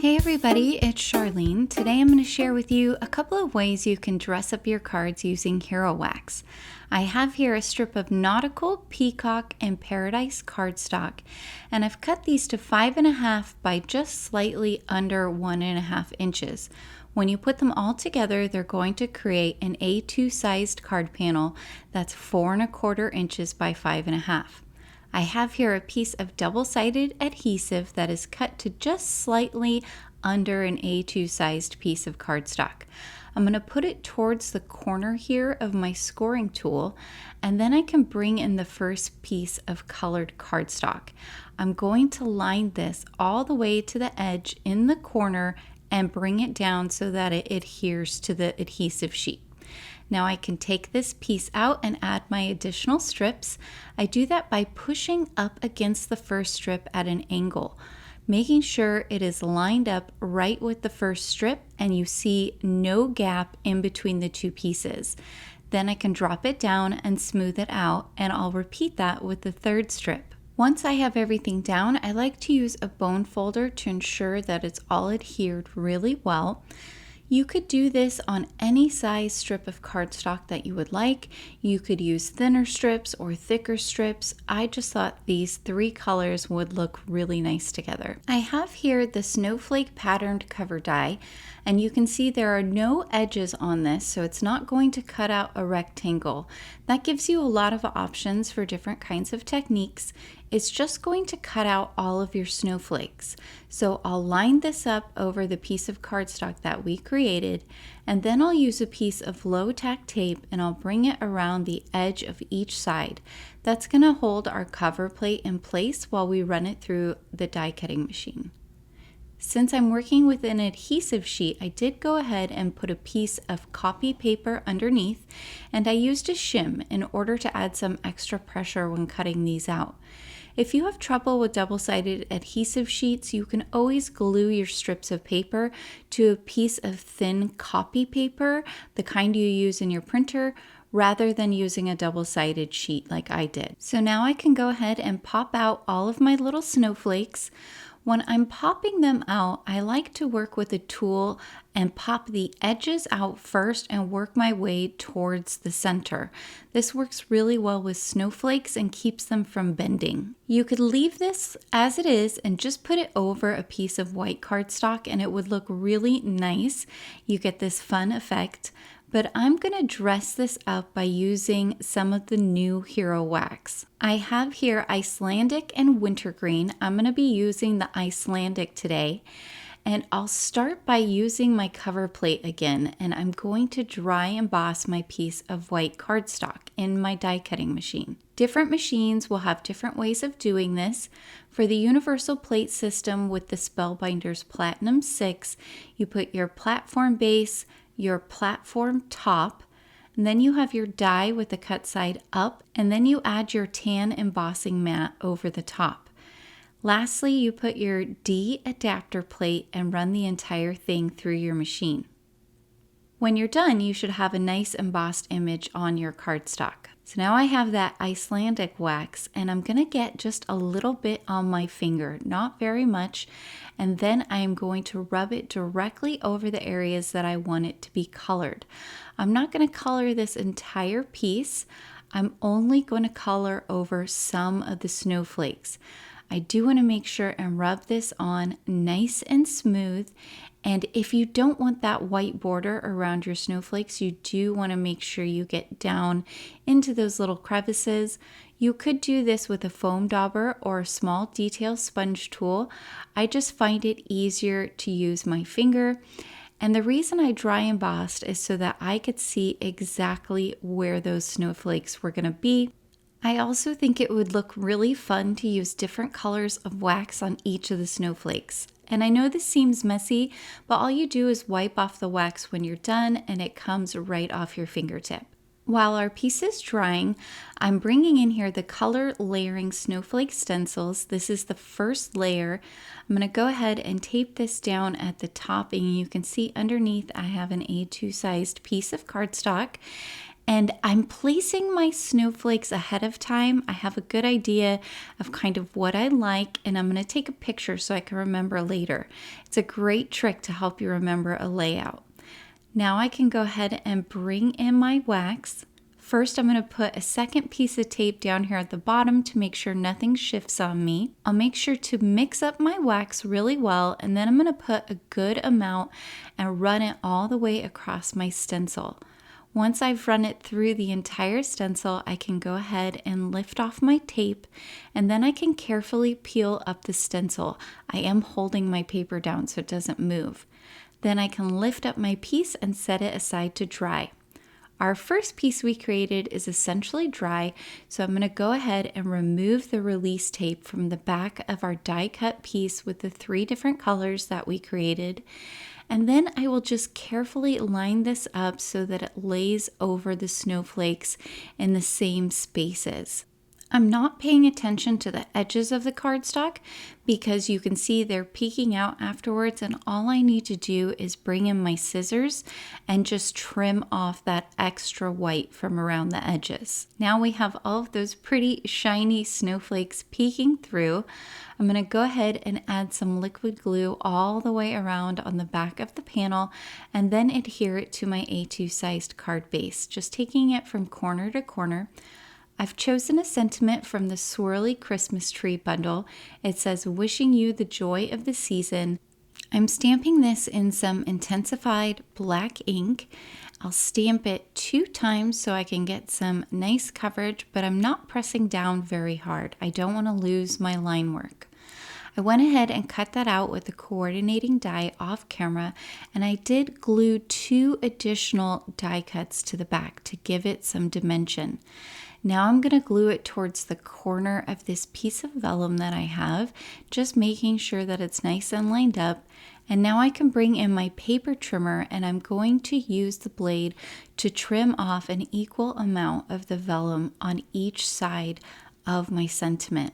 Hey everybody, it's Charlene. Today I'm going to share with you a couple of ways you can dress up your cards using Hero Wax. I have here a strip of Nautical, Peacock, and Paradise cardstock, and I've cut these to 5.5 by just slightly under 1.5 inches. When you put them all together, they're going to create an A2 sized card panel that's 4.25 inches by 5.5. I have here a piece of double-sided adhesive that is cut to just slightly under an A2 sized piece of cardstock. I'm going to put it towards the corner here of my scoring tool, and then I can bring in the first piece of colored cardstock. I'm going to line this all the way to the edge in the corner and bring it down so that it adheres to the adhesive sheet. Now I can take this piece out and add my additional strips. I do that by pushing up against the first strip at an angle, making sure it is lined up right with the first strip and you see no gap in between the two pieces. Then I can drop it down and smooth it out, and I'll repeat that with the third strip. Once I have everything down, I like to use a bone folder to ensure that it's all adhered really well. You could do this on any size strip of cardstock that you would like. You could use thinner strips or thicker strips. I just thought these three colors would look really nice together. I have here the Snowflake patterned cover die, and you can see there are no edges on this, so it's not going to cut out a rectangle. That gives you a lot of options for different kinds of techniques. It's just going to cut out all of your snowflakes. So I'll line this up over the piece of cardstock that we created, and then I'll use a piece of low tack tape and I'll bring it around the edge of each side. That's going to hold our cover plate in place while we run it through the die cutting machine. Since I'm working with an adhesive sheet, I did go ahead and put a piece of copy paper underneath, and I used a shim in order to add some extra pressure when cutting these out. If you have trouble with double-sided adhesive sheets, you can always glue your strips of paper to a piece of thin copy paper, the kind you use in your printer, rather than using a double-sided sheet like I did. So now I can go ahead and pop out all of my little snowflakes. When I'm popping them out, I like to work with a tool and pop the edges out first and work my way towards the center. This works really well with snowflakes and keeps them from bending. You could leave this as it is and just put it over a piece of white cardstock and it would look really nice. You get this fun effect. But I'm going to dress this up by using some of the new Hero Wax. I have here Icelandic and wintergreen. I'm going to be using the Icelandic today. And I'll start by using my cover plate again, and I'm going to dry emboss my piece of white cardstock in my die cutting machine. Different machines will have different ways of doing this. For the universal plate system with the Spellbinders Platinum 6, you put your platform base, your platform top, and then you have your die with the cut side up, and then you add your tan embossing mat over the top. Lastly, you put your D adapter plate and run the entire thing through your machine. When you're done, you should have a nice embossed image on your cardstock. So now I have that Icelandic wax, and I'm going to get just a little bit on my finger, not very much, and then I'm going to rub it directly over the areas that I want it to be colored. I'm not going to color this entire piece. I'm only going to color over some of the snowflakes. I do want to make sure and rub this on nice and smooth. And if you don't want that white border around your snowflakes, you do want to make sure you get down into those little crevices. You could do this with a foam dauber or a small detail sponge tool. I just find it easier to use my finger. And the reason I dry embossed is so that I could see exactly where those snowflakes were going to be. I also think it would look really fun to use different colors of wax on each of the snowflakes. And I know this seems messy, but all you do is wipe off the wax when you're done and it comes right off your fingertip. While our piece is drying, I'm bringing in here the color layering snowflake stencils. This is the first layer. I'm going to go ahead and tape this down at the top, and you can see underneath I have an A2 sized piece of cardstock. And I'm placing my snowflakes ahead of time. I have a good idea of kind of what I like, and I'm going to take a picture so I can remember later. It's a great trick to help you remember a layout. Now I can go ahead and bring in my wax. First, I'm going to put a second piece of tape down here at the bottom to make sure nothing shifts on me. I'll make sure to mix up my wax really well, and then I'm going to put a good amount and run it all the way across my stencil. Once I've run it through the entire stencil, I can go ahead and lift off my tape, and then I can carefully peel up the stencil. I am holding my paper down so it doesn't move. Then I can lift up my piece and set it aside to dry. Our first piece we created is essentially dry, so I'm going to go ahead and remove the release tape from the back of our die cut piece with the 3 different colors that we created. And then I will just carefully line this up so that it lays over the snowflakes in the same spaces. I'm not paying attention to the edges of the cardstock because you can see they're peeking out afterwards, and all I need to do is bring in my scissors and just trim off that extra white from around the edges. Now we have all of those pretty shiny snowflakes peeking through. I'm going to go ahead and add some liquid glue all the way around on the back of the panel and then adhere it to my A2 sized card base, just taking it from corner to corner. I've chosen a sentiment from the Swirly Christmas tree bundle. It says, "Wishing you the joy of the season." I'm stamping this in some Intens-ified Black ink. I'll stamp it 2 times so I can get some nice coverage, but I'm not pressing down very hard. I don't want to lose my line work. I went ahead and cut that out with the coordinating die off camera, and I did glue 2 additional die cuts to the back to give it some dimension. Now I'm going to glue it towards the corner of this piece of vellum that I have, just making sure that it's nice and lined up. And now I can bring in my paper trimmer, and I'm going to use the blade to trim off an equal amount of the vellum on each side of my sentiment.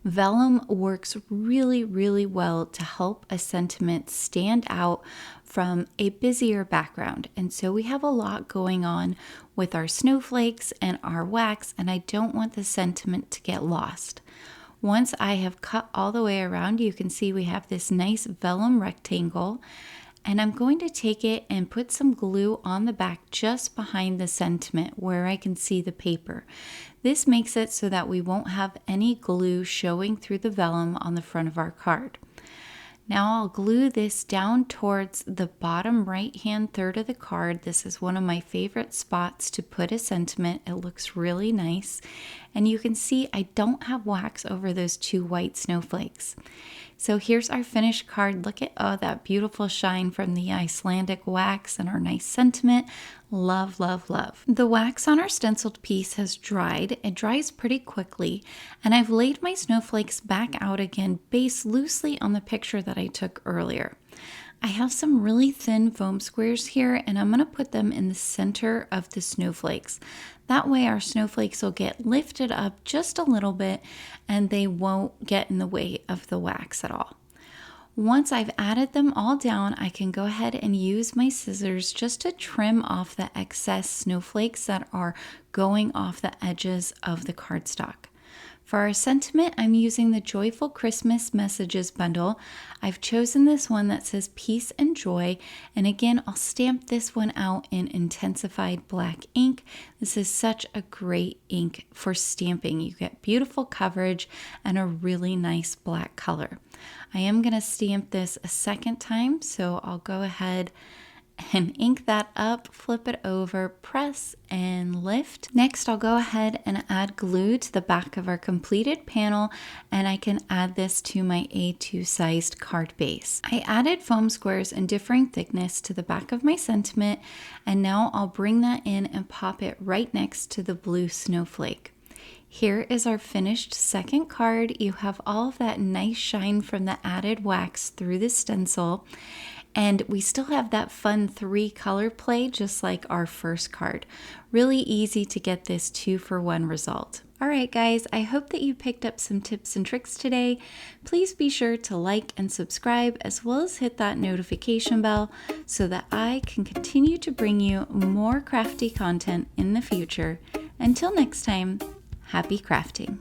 Vellum works really, really well to help a sentiment stand out from a busier background. And so we have a lot going on with our snowflakes and our wax, and I don't want the sentiment to get lost. Once I have cut all the way around, you can see we have this nice vellum rectangle, and I'm going to take it and put some glue on the back just behind the sentiment where I can see the paper. This makes it so that we won't have any glue showing through the vellum on the front of our card. Now I'll glue this down towards the bottom right-hand third of the card. This is one of my favorite spots to put a sentiment. It looks really nice. And you can see I don't have wax over those 2 white snowflakes. So here's our finished card. Look at that beautiful shine from the Icelandic wax and our nice sentiment. Love, love, love. The wax on our stenciled piece has dried. It dries pretty quickly, and I've laid my snowflakes back out again based loosely on the picture that I took earlier. I have some really thin foam squares here, and I'm going to put them in the center of the snowflakes. That way our snowflakes will get lifted up just a little bit and they won't get in the way of the wax at all. Once I've added them all down, I can go ahead and use my scissors just to trim off the excess snowflakes that are going off the edges of the cardstock. For our sentiment, I'm using the Joyful Christmas Messages bundle. I've chosen this one that says Peace and Joy, and again, I'll stamp this one out in Intens-ified Black ink. This is such a great ink for stamping. You get beautiful coverage and a really nice black color. I am going to stamp this a second time, so I'll go ahead and ink that up, flip it over, press and lift. Next, I'll go ahead and add glue to the back of our completed panel, and I can add this to my A2 sized card base. I added foam squares in differing thickness to the back of my sentiment, and now I'll bring that in and pop it right next to the blue snowflake. Here is our finished second card. You have all of that nice shine from the added wax through the stencil. And we still have that fun 3-color play just like our first card. Really easy to get this 2-for-1 result. Alright guys, I hope that you picked up some tips and tricks today. Please be sure to like and subscribe as well as hit that notification bell so that I can continue to bring you more crafty content in the future. Until next time, happy crafting!